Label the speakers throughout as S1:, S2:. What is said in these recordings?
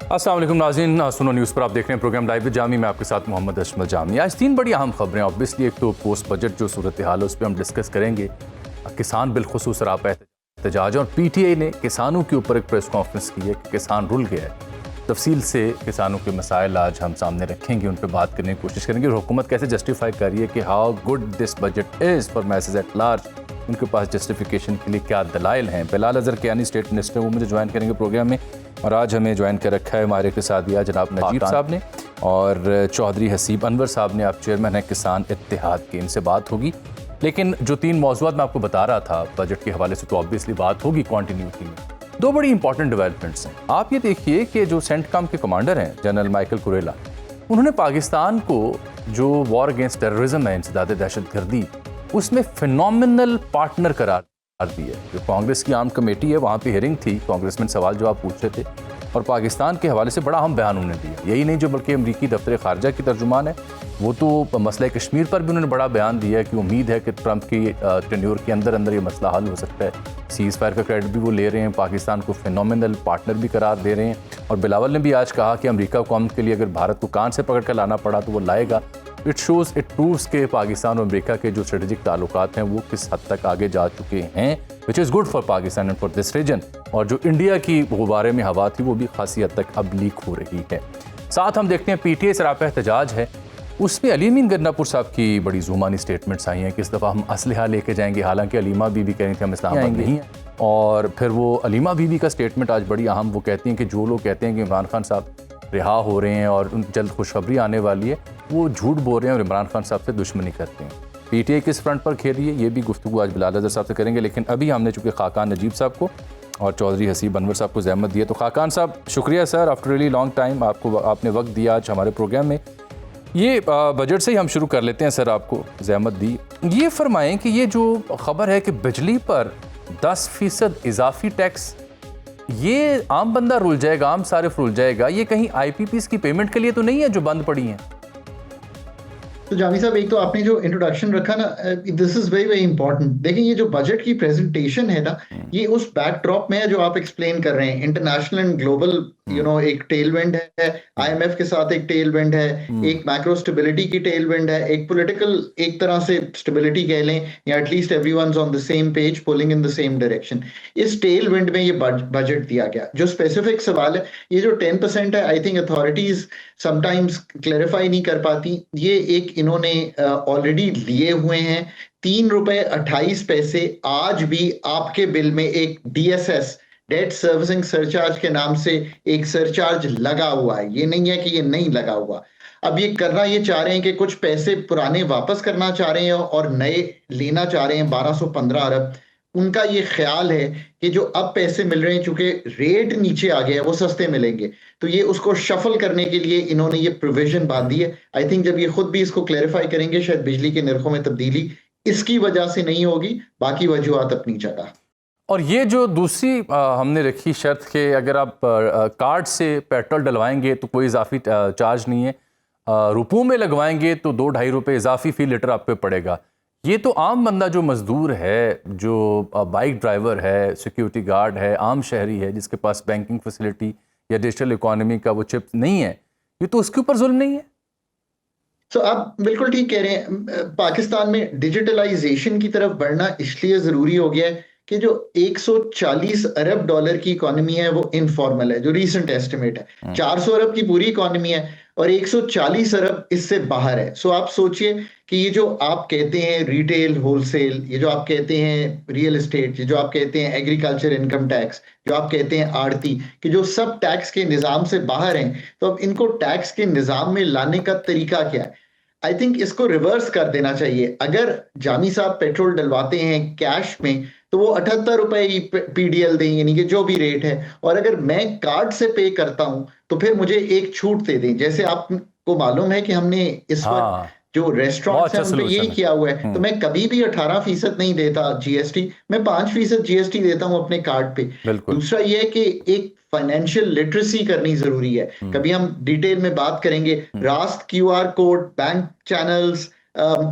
S1: अस्सलाम वालेकुम नाज़रीन, सुनो न्यूज़ पर आप देख रहे हैं प्रोग्राम लाइव विद जामी। मैं आपके साथ मोहम्मद अशमल जामी। आज 3 बड़ी अहम खबरें। ऑब्वियसली एक तो पोस्ट बजट जो सूरत हाल है उस पर हम डिस्कस करेंगे। किसान बिलखुसूस सरापा एहतजाज, और PTI ने किसानों के ऊपर एक प्रेस कॉन्फ्रेंस की है कि किसान रुल गया है। तफसील से किसानों के मसाइल आज हम सामने रखेंगे, उन पर बात करने की कोशिश करेंगे। और हुकूमत कैसे जस्टिफाई कर रही है कि how good this budget is for message at large, उनके पास जस्टिफिकेशन के लिए क्या दलाइल हैं। बिलाल अज़हर कियानी स्टेट मिनिस्टर, वो मुझे ज्वाइन करेंगे प्रोग्राम में। और आज हमें ज्वाइन कर रखा है हमारे के साथ दिया जनाब नजीब साहब ने, और चौधरी हसीब अनवर साहब ने, आप चेयरमैन हैं किसान इत्तेहाद के। इनसे बात होगी। लेकिन जो 3 मौज़ूआत मैं आपको बता रहा था बजट के हवाले से, तो ऑब्वियसली बात होगी कॉन्टीन्यूटी में। 2 बड़ी इंपॉर्टेंट डेवलपमेंट्स हैं। आप ये देखिए कि जो सेंटकम के कमांडर हैं जनरल माइकल कुरेला, उन्होंने पाकिस्तान को जो वॉर अगेंस्ट टेररिज्म है, इंसदाद दहशतगर्दी, उसमें फिनोमिनल पार्टनर करार दी है। जो कांग्रेस की आर्म कमेटी है, वहाँ पे हियरिंग थी, कांग्रेसमैन सवाल जवाब पूछ रहे थे और पाकिस्तान के हवाले से बड़ा अहम बयान उन्होंने दिया। यही नहीं, जो बल्कि अमरीकी दफ्तर खारजा की तर्जुमान है, वो तो मसला कश्मीर पर भी उन्होंने बड़ा बयान दिया है कि उम्मीद है कि ट्रंप की टेन्योर के अंदर अंदर ये मसला हल हो सकता है। सीज़ फायर का क्रेडिट भी वो ले रहे हैं, पाकिस्तान को फिनोमिनल पार्टनर भी करार दे रहे हैं। और बिलावल ने भी आज कहा कि अमेरिका कौम के लिए अगर भारत को कान से पकड़ कर लाना पड़ा तो वो लाएगा। इट प्रूव्स के पाकिस्तान और अमेरिका के जो स्ट्रेटेजिक ताल्लुकात हैं वो किस हद तक आगे जा चुके हैं, which is good for Pakistan and for this reason. और जो इंडिया की गुब्बारे में हवा थी वो भी खासी हद तक अब लीक हो रही है। साथ हम देखते हैं PTI सरापा एहतजाज है, उसमें अली अमीन गन्नापुर साहब की बड़ी जुबानी स्टेटमेंट्स आई हैं कि इस दफ़ा हम असलहा लेके जाएंगे। हालांकि अलीमा बीबी कह रही थी हम इस्लामाबाद नहीं हैं। और फिर वो अलीमा बीबी का स्टेटमेंट आज बड़ी अहम, वो कहती हैं कि जो लोग कहते हैं कि इमरान खान साहब रिहा हो रहे हैं और जल्द खुशखबरी आने वाली है, वो झूठ बोल रहे हैं और इमरान खान साहब से दुश्मनी करते हैं। PTI किस फ्रंट पर खेल रही है, ये भी गुफ्तगू आज बिलाल अज़हर साहब से करेंगे। लेकिन अभी हमने चूँकि खाकान नजीब साहब को और चौधरी हसीब अनवर साहब को ज़हमत दिया, तो खाकान साहब शुक्रिया sir, after really long time आपने वक्त दिया आज हमारे प्रोग्राम में। ये बजट से ही हम शुरू कर लेते हैं सर, आपको ज़हमत दी। ये फरमाएं कि ये जो ख़बर है कि बिजली पर 10% इजाफी टैक्स, ये आम बंदा रुल जाएगा, आम सारिफ रुल जाएगा, ये कहीं IPPs की पेमेंट के लिए तो नहीं है जो बंद पड़ी हैं?
S2: तो जामी साहब, एक तो आपने जो इंट्रोडक्शन रखा ना, this is very very important. देखिए, ये जो बजट की प्रेजेंटेशन है ना, ये उस बैकड्रॉप में है जो आप एक्सप्लेन कर रहे हैं। इंटरनेशनल एंड ग्लोबल एक टेलविंड है, IMF के साथ एक टेलविंड है, एक मैक्रो स्टेबिलिटी की टेलविंड है, एक पॉलिटिकल एक तरह से स्टेबिलिटी कह लें, या at least everyone's on the same page, pulling in the same direction. इस टेलविंड में ये बजट दिया गया। जो स्पेसिफिक सवाल है, ये जो 10% है, I think authorities sometimes clarify नहीं कर पाती। ये एक इन्होंने ऑलरेडी लिए हुए हैं। 3 रुपए 28 पैसे आज भी आपके बिल में एक DSS, डेट सर्विसिंग सरचार्ज के नाम से एक सरचार्ज लगा हुआ है। ये नहीं है कि ये नहीं लगा हुआ। अब ये करना ये चाह रहे हैं कि कुछ पैसे पुराने वापस करना चाह रहे हैं और नए लेना चाह रहे हैं 1215 अरब। उनका ये ख्याल है कि जो अब पैसे मिल रहे हैं, चूंकि रेट नीचे आ गया है, वो सस्ते मिलेंगे, तो ये उसको शफल करने के लिए इन्होंने ये प्रोविजन बांधी है। आई थिंक जब ये खुद भी इसको क्लैरिफाई करेंगे, शायद बिजली के नरखों में तब्दीली इसकी वजह से नहीं होगी, बाकी वजूहात अपनी जगह।
S1: और ये जो दूसरी हमने रखी शर्त कि अगर आप कार्ड से पेट्रोल डलवाएंगे तो कोई इजाफी चार्ज नहीं है, रुपयों में लगवाएंगे तो 2-2.5 रुपये इजाफी फ़ी लीटर आप पे पड़ेगा। ये तो आम बंदा जो मज़दूर है, जो बाइक ड्राइवर है, सिक्योरिटी गार्ड है, आम शहरी है, जिसके पास बैंकिंग फैसिलिटी या डिजिटल इकोनॉमी का वो चिप नहीं है, ये तो उसके ऊपर जुल्म नहीं है?
S2: तो आप बिल्कुल ठीक कह रहे हैं। पाकिस्तान में डिजिटलाइजेशन की तरफ बढ़ना इसलिए ज़रूरी हो गया है कि जो 140 अरब डॉलर की इकोनॉमी है वो इनफॉर्मल है, जो रीसेंट एस्टिमेट है। 400 अरब की पूरी इकोनॉमी है और 140 अरब इससे बाहर है। सो आप सोचिए कि ये जो आप कहते हैं रिटेल होलसेल, ये जो आप कहते हैं रियल एस्टेट, ये जो आप कहते हैं एग्रीकल्चर इनकम टैक्स, जो आप कहते हैं आड़ती, कि जो सब टैक्स के निज़ाम से बाहर हैं, तो अब इनको टैक्स के निज़ाम में लाने का तरीका क्या है? आई थिंक इसको रिवर्स कर देना चाहिए। अगर जामी साहब पेट्रोल डलवाते हैं कैश में, तो वो 78 रुपए ही PDL दें, यानी कि जो भी रेट है। और अगर मैं कार्ड से पे करता हूं तो फिर मुझे एक छूट दे दें। जैसे आपको मालूम है कि हमने इस वक्त जो रेस्टोरेंट्स हैं उन पे यही किया हुआ है, तो मैं कभी भी 18% नहीं देता GST, मैं 5% GST देता हूं अपने कार्ड पे। दूसरा ये है कि एक फाइनेंशियल लिटरेसी करनी जरूरी है। कभी हम डिटेल में बात करेंगे। रास्त QR कोड, बैंक चैनल्स,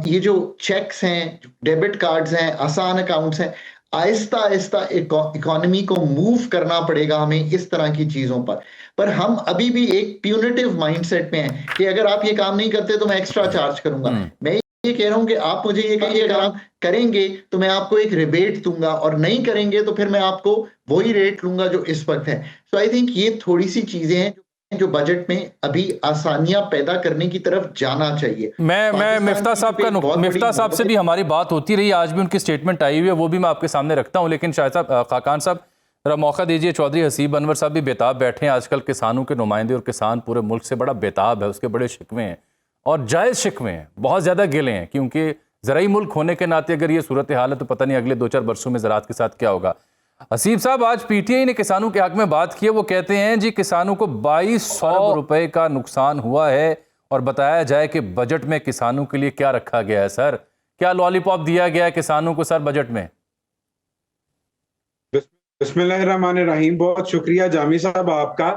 S2: ये जो चेक्स हैं, डेबिट कार्ड्स हैं, आसान अकाउंट्स हैं, आहिस्ता आहिस्ता इकोनॉमी को मूव करना पड़ेगा हमें इस तरह की चीजों पर। पर हम अभी भी एक प्यूनिटिव माइंडसेट में हैं कि अगर आप ये काम नहीं करते तो मैं एक्स्ट्रा चार्ज करूंगा। मैं ये कह रहा हूं कि आप मुझे ये कहिए, अगर आप करेंगे तो मैं आपको एक रिबेट दूंगा, और नहीं करेंगे तो फिर मैं आपको वही रेट लूंगा जो इस वक्त है। सो आई थिंक ये थोड़ी सी चीजें हैं जो बजट में अभी आसानियां पैदा करने की तरफ जाना चाहिए।
S1: मैं मिफ्ता साहब का मिफ्ता साहब से भी हमारी बात होती रही, आज भी उनकी स्टेटमेंट आई हुई है, वो भी मैं आपके सामने रखता हूं। लेकिन शायद साहब, खाकान साहब जरा मौका दीजिए। चौधरी हसीब अनवर साहब भी बेताब बैठे हैं। आजकल किसानों के नुमाइंदे और किसान पूरे मुल्क से बड़ा बेताब है, उसके बड़े शिकवे हैं और जायज़ शिकवे हैं, बहुत ज़्यादा गिले हैं, क्योंकि ज़राई मुल्क होने के नाते अगर ये सूरत हाल है तो पता नहीं अगले 2-4 वर्षों में ज़राअत के साथ क्या होगा। हसीब साहब, आज पीटीआई ने किसानों के हक में बात की है। वो कहते हैं जी किसानों को 2200 रुपए का नुकसान हुआ है, और बताया जाए कि बजट में किसानों के लिए क्या रखा गया है। सर, क्या लॉलीपॉप दिया गया है किसानों को सर बजट में?
S3: बिस्मिल्लाहिर्रहमानिर्रहीम। बहुत शुक्रिया जामी साहब आपका।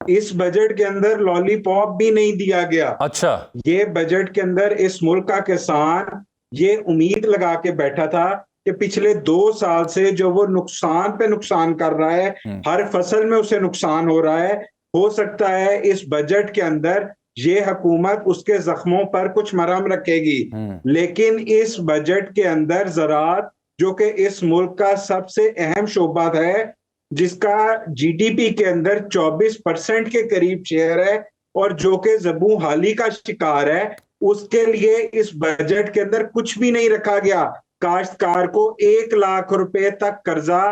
S3: इस बजट के अंदर लॉलीपॉप भी नहीं दिया गया।
S1: अच्छा,
S3: ये बजट के अंदर इस मुल्क का किसान ये उम्मीद लगा के बैठा था कि पिछले 2 साल से जो वो नुकसान पे नुकसान कर रहा है, हर फसल में उसे नुकसान हो रहा है, हो सकता है इस बजट के अंदर ये हुकूमत उसके जख्मों पर कुछ मरहम रखेगी। लेकिन इस बजट के अंदर ज़राअत, जो कि इस मुल्क का सबसे अहम शोबा है, जिसका जीडीपी के अंदर 24% के करीब शेयर है और जो कि ज़बू हाली का शिकार है, उसके लिए इस बजट के अंदर कुछ भी नहीं रखा गया। काश्तकार को 1 लाख रुपए तक कर्जा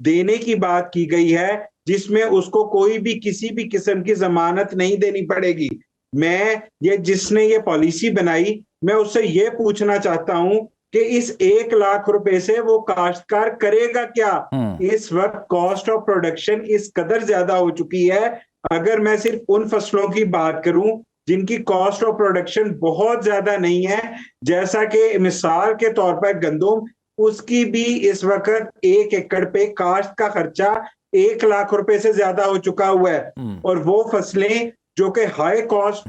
S3: देने की बात की गई है, जिसमें उसको कोई भी किसी भी किस्म की जमानत नहीं देनी पड़ेगी। जिसने ये पॉलिसी बनाई, मैं उससे ये पूछना चाहता हूं कि इस 1 लाख रुपए से वो काश्तकार करेगा क्या? इस वक्त कॉस्ट ऑफ प्रोडक्शन इस कदर ज्यादा हो चुकी है। अगर मैं सिर्फ उन फसलों की बात करूं जिनकी कॉस्ट ऑफ प्रोडक्शन बहुत ज्यादा नहीं है, जैसा कि मिसाल के तौर पर गंदम, उसकी भी इस वक्त 1 एकड़ पे काश्त का खर्चा 1 लाख रुपए से ज्यादा हो चुका हुआ है। और वो फसलें जो कि हाई कॉस्ट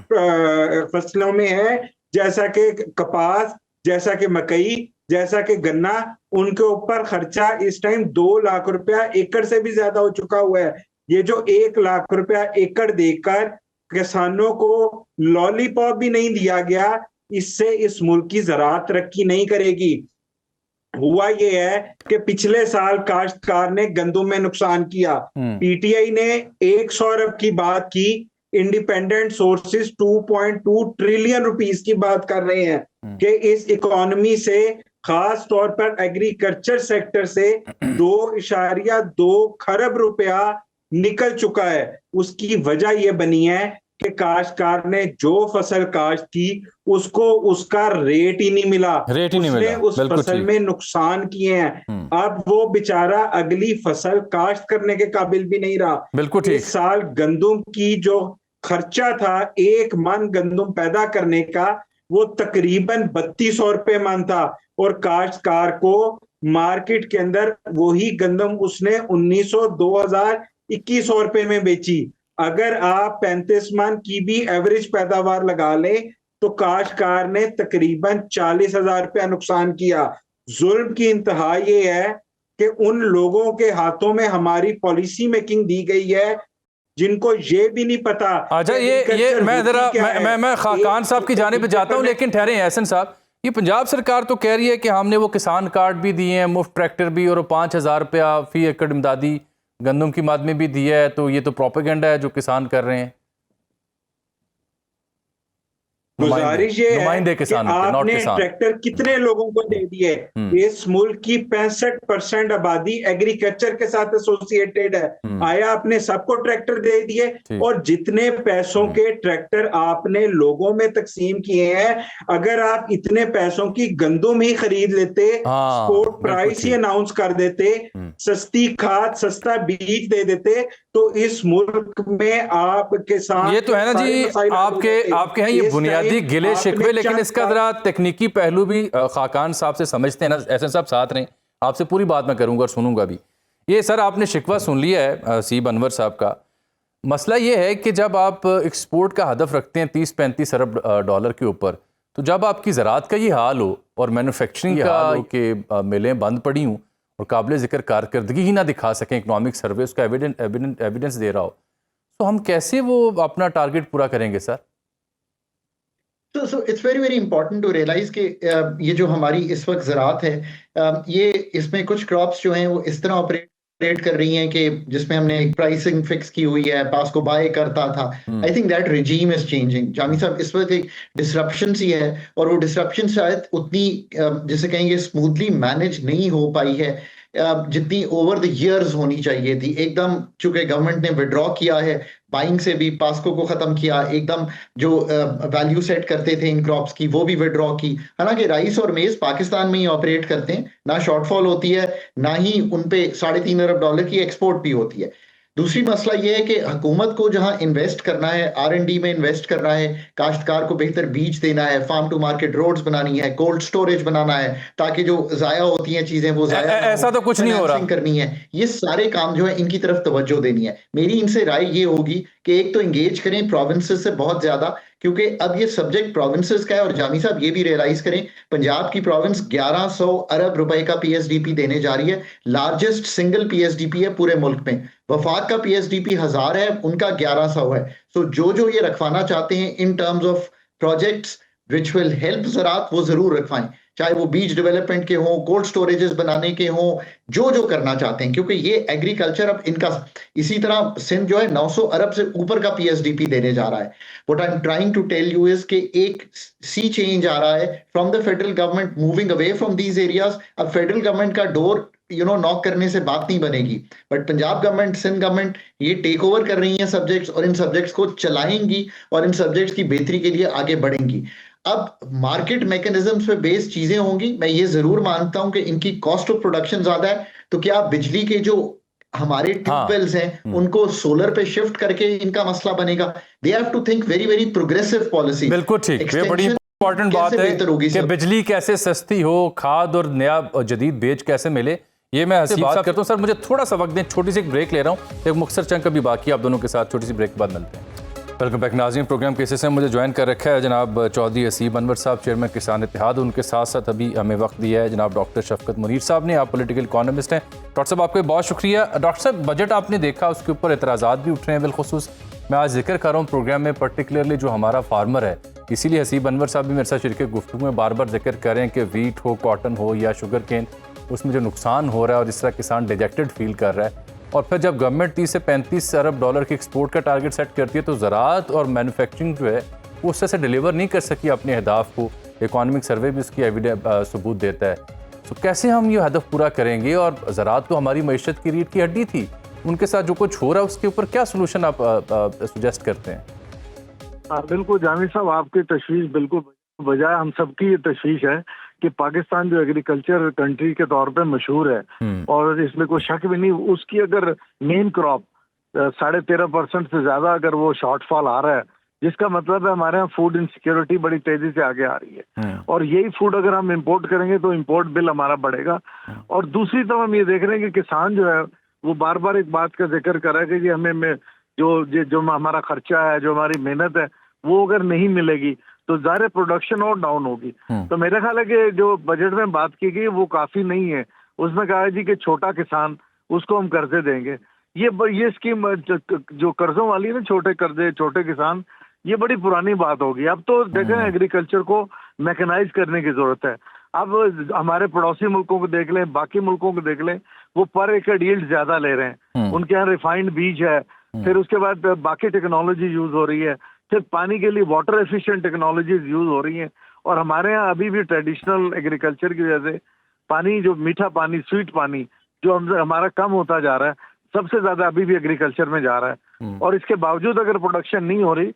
S3: फसलों में है, जैसा कि कपास, जैसा कि मकई, जैसा कि गन्ना, उनके ऊपर खर्चा इस टाइम 2 लाख रुपया एकड़ से भी ज्यादा हो चुका हुआ है। ये जो 1 लाख रुपया एकड़ देकर किसानों को लॉलीपॉप भी नहीं दिया गया, इससे इस मुल्क की ज़राअत तरक्की नहीं करेगी। हुआ ये है कि पिछले साल काश्तकार ने गंदम में नुकसान किया। पीटीआई ने 100 अरब की बात की, इंडिपेंडेंट सोर्सेस 2.2 ट्रिलियन रुपीस की बात कर रहे हैं कि इस इकोनॉमी से, खास तौर पर एग्रीकल्चर सेक्टर से 2.2 खरब रुपया निकल चुका है। उसकी वजह यह बनी है कि काश्तकार ने जो फसल काश्त की उसको उसका रेट ही नहीं मिला, उसने उस फसल में नुकसान किए हैं। अब वो बेचारा अगली फसल काश्त करने के काबिल भी नहीं रहा।
S1: बिल्कुल ठीक।
S3: इस साल गंदम की जो खर्चा था 1 मन गंदम पैदा करने का, वो तकरीबन 3200 रुपए मन था, और काश्तकार को मार्केट के अंदर वही गंदम उसने 1900, 2000, 2100 रुपए में बेची। अगर आप 35 मन की भी एवरेज पैदावार लगा लें तो काश्तकार ने तकरीबन 40,000 रुपया नुकसान किया। जुल्म की इंतहा ये है कि उन लोगों के हाथों में हमारी पॉलिसी मेकिंग दी गई है जिनको ये भी नहीं पता।
S1: अच्छा, ये मैं जरा मैं खाकान साहब की जानिब जाता हूं, लेकिन ठहरे एहसन साहब, ये पंजाब सरकार तो कह रही है कि हमने वो किसान कार्ड भी दिए हैं, मुफ्त ट्रैक्टर भी, और 5,000 रुपया फी एकड़ इमदादी गंदम की मद में भी दिया है। तो ये तो प्रोपेगेंडा है जो किसान कर रहे हैं।
S3: गुजारिश ये है कि आपने
S1: किसान।
S3: ट्रैक्टर कितने लोगों को दे दिए? इस मुल्क की 65% आबादी एग्रीकल्चर के साथ एसोसिएटेड है। आया आपने सबको ट्रैक्टर दे दिए? और जितने पैसों के ट्रैक्टर आपने लोगों में तकसीम किए हैं, अगर आप इतने पैसों की गंदम ही खरीद लेते, स्पोर्ट प्राइस ही अनाउंस कर देते, सस्ती खाद, सस्ता बीज दे देते, तो इस मुल्क में आप किसान,
S1: ये तो है ना जी, आपके हैं ये बुनियादी गिले शिकवे। लेकिन इसका जरा तकनीकी पहलू भी खाकान साहब से समझते हैं ना। एहसन साहब साथ रहें, आपसे पूरी बात मैं करूंगा और सुनूंगा भी। ये सर, आपने शिकवा सुन लिया है हसीब अनवर साहब का। मसला ये है कि जब आप एक्सपोर्ट का हदफ रखते हैं 30-35 अरब डॉलर के ऊपर, तो जब आपकी ज़राअत का ये हाल हो और मैन्युफैक्चरिंग का हाल हो कि मिलें बंद पड़ी हूँ और काबिल ज़िक्र कारकर्दगी ही ना दिखा सकें, इकनॉमिक सर्वे उसका एविडेंस दे रहा हो, तो हम कैसे वो अपना टारगेट पूरा करेंगे sir?
S2: So it's very very important to realize कि ये जो हमारी इस वक्त ज़राअत है, ये इसमें कुछ क्रॉप्स जो हैं वो इस तरह ऑपरेट कर रही हैं कि जिसमें हमने एक प्राइसिंग फिक्स की हुई है, पास को बाय करता था। I think that regime is changing. Jami साहब, इस वक्त एक डिसरप्शन सी है और वो डिसरप्शन शायद उतनी जिसे कहेंगे स्मूथली मैनेज नहीं हो पाई है जितनी ओवर द इयर्स होनी चाहिए थी। एकदम चूंकि गवर्नमेंट ने विड्रॉ किया है, बाइंग से भी पास्को को खत्म किया, एकदम जो वैल्यू सेट करते थे इन क्रॉप्स की वो भी विड्रॉ की। हालांकि राइस और मेज पाकिस्तान में ही ऑपरेट करते हैं, ना शॉर्टफॉल होती है, ना ही उन पे $3.5 अरब की एक्सपोर्ट भी होती है। दूसरी मसला यह है कि हुकूमत को जहां इन्वेस्ट करना है, R&D में इन्वेस्ट करना है, काश्तकार को बेहतर बीज देना है, फार्म टू मार्केट रोड्स बनानी है, कोल्ड स्टोरेज बनाना है ताकि जो जाया होती हैं चीजें वो जाया
S1: ऐसा तो कुछ नहीं हो रहा
S2: करनी है। ये सारे काम जो है इनकी तरफ तवज्जो देनी है। मेरी इनसे राय ये होगी कि एक तो एंगेज करें प्रोविंसेस से बहुत ज्यादा, क्योंकि अब ये सब्जेक्ट प्रोविंसेस का है। और जामी साहब ये भी रियलाइज करें, पंजाब की प्रोविंस 1100 अरब रुपए का PSDP देने जा रही है, लार्जेस्ट सिंगल PSDP है पूरे मुल्क में। वफाक का PSDP 1000 है, उनका 1100 है। सो जो ये रखवाना चाहते हैं in terms of projects which will help ज़राअत, वो जरूर रखवाएं, चाहे वो बीज डेवलपमेंट के हों, कोल्ड स्टोरेजेस बनाने के हों, जो करना चाहते हैं, क्योंकि ये एग्रीकल्चर अब इनका। इसी तरह सिंध जो है 900 अरब से ऊपर का PSDP देने जा रहा है। What I am trying to tell you is कि एक सी चेंज आ रहा है from the federal government moving away from these areas. अब फेडरल गवर्नमेंट का डोर नॉक करने से बात नहीं बनेगी, but Punjab government, Sindh government ये टेक ओवर कर रही है सब्जेक्ट्स और इन सब्जेक्ट्स को चलाएंगी और इन सब्जेक्ट्स की बेहतरी के लिए आगे बढ़ेंगी। अब मार्केट मैकेनिज्म्स पे बेस्ड चीजें होंगी। मैं ये जरूर मानता हूं कि इनकी कॉस्ट ऑफ प्रोडक्शन ज्यादा है, तो क्या बिजली के जो हमारे ट्यूबवेल्स हैं उनको सोलर पे शिफ्ट करके इनका मसला बनेगा? They have to think very very progressive policy.
S1: बिल्कुल ठीक, ये बड़ी इंपॉर्टेंट बात है कि बिजली कैसे सस्ती हो, खाद और नया जदीद बेच कैसे मिले। ये मैं हसीब बात करता हूँ। सर मुझे थोड़ा सा वक्त दें, छोटी सी एक ब्रेक ले रहा हूँ, एक मुख्तसर चंक अभी बाकी आप दोनों के साथ, छोटी सी ब्रेक के बाद मिलते हैं। वेलकम बैक नाज़रीन। प्रोग्राम के हिस्से में मुझे ज्वाइन कर रखा है जनाब चौधरी हसीब अनवर साहब, चेयरमैन किसान इत्तेहाद। उनके साथ साथ अभी हमें वक्त दिया है जनाब डॉक्टर शफकत मुनीर साहब ने, आप पॉलिटिकल इकोनॉमिस्ट हैं। डॉक्टर साहब आपका बहुत शुक्रिया। डॉक्टर साहब, बजट आपने देखा, उसके ऊपर एतराज़ात भी उठ रहे हैं। बिलखुसूस मैं आज जिक्र कर रहा हूँ प्रोग्राम में पर्टिकुलरली जो हमारा फार्मर है, इसीलिए हसीब अनवर साहब भी मेरे साथ शरीक गुफ्तगू में बार बार जिक्र कर रहे हैं कि वीट हो, कॉटन हो या शुगर केन, उसमें जो नुकसान हो रहा है और जिस तरह किसान डिजेक्टेड फील कर रहा है। और फिर जब गवर्नमेंट 30 से 35 अरब डॉलर की एक्सपोर्ट का टारगेट सेट करती है, तो ज़राअत और मैन्युफैक्चरिंग जो है वो उससे से डिलीवर नहीं कर सकी अपने अहदाफ को। इकोनॉमिक सर्वे भी उसकी एविडेंस सबूत देता है। तो कैसे हम ये हदफ पूरा करेंगे? और ज़राअत तो हमारी मईशत की रीढ़ की हड्डी थी, उनके साथ जो कुछ हो रहा है उसके ऊपर क्या सोल्यूशन आप सुजेस्ट करते हैं?
S4: बिल्कुल जामी साहब, आपकी तशवीश बिल्कुल बजाय। हम सबकी ये तशवीश है कि पाकिस्तान जो एग्रीकल्चर कंट्री के तौर पे मशहूर है और इसमें कोई शक भी नहीं, उसकी अगर मेन क्रॉप 13.5% से ज्यादा अगर वो शॉर्टफॉल आ रहा है, जिसका मतलब है हमारे यहाँ फूड इनसिक्योरिटी बड़ी तेजी से आगे आ रही है। और यही फूड अगर हम इंपोर्ट करेंगे तो इंपोर्ट बिल हमारा बढ़ेगा। और दूसरी तरफ हम ये देख रहे हैं कि किसान जो है वो बार बार एक बात का जिक्र कर रहा है कि हमें जो हमारा खर्चा है, जो हमारी मेहनत है, वो अगर नहीं मिलेगी तो ज़ाहिर प्रोडक्शन और डाउन होगी। तो मेरा ख्याल है कि जो बजट में बात की गई वो काफी नहीं है। उसमें कहा है जी कि छोटा किसान उसको हम कर्जे देंगे। ये स्कीम जो कर्जों वाली है ना, छोटे कर्जे, छोटे किसान, ये बड़ी पुरानी बात होगी। अब तो देखें एग्रीकल्चर को मैकेनाइज करने की जरूरत है। अब हमारे पड़ोसी मुल्कों को देख लें, बाकी मुल्कों को देख लें, वो पर एकड़ यील्ड ज्यादा ले रहे हैं। उनके यहाँ रिफाइंड बीज है, फिर उसके बाद बाकी टेक्नोलॉजी यूज हो रही है, फिर पानी के लिए वाटर एफिशिएंट टेक्नोलॉजीज यूज हो रही हैं। और हमारे यहाँ अभी भी ट्रेडिशनल एग्रीकल्चर की वजह से पानी, जो मीठा पानी, स्वीट पानी जो हमारा कम होता जा रहा है, सबसे ज्यादा अभी भी एग्रीकल्चर में जा रहा है। और इसके बावजूद अगर प्रोडक्शन नहीं हो रही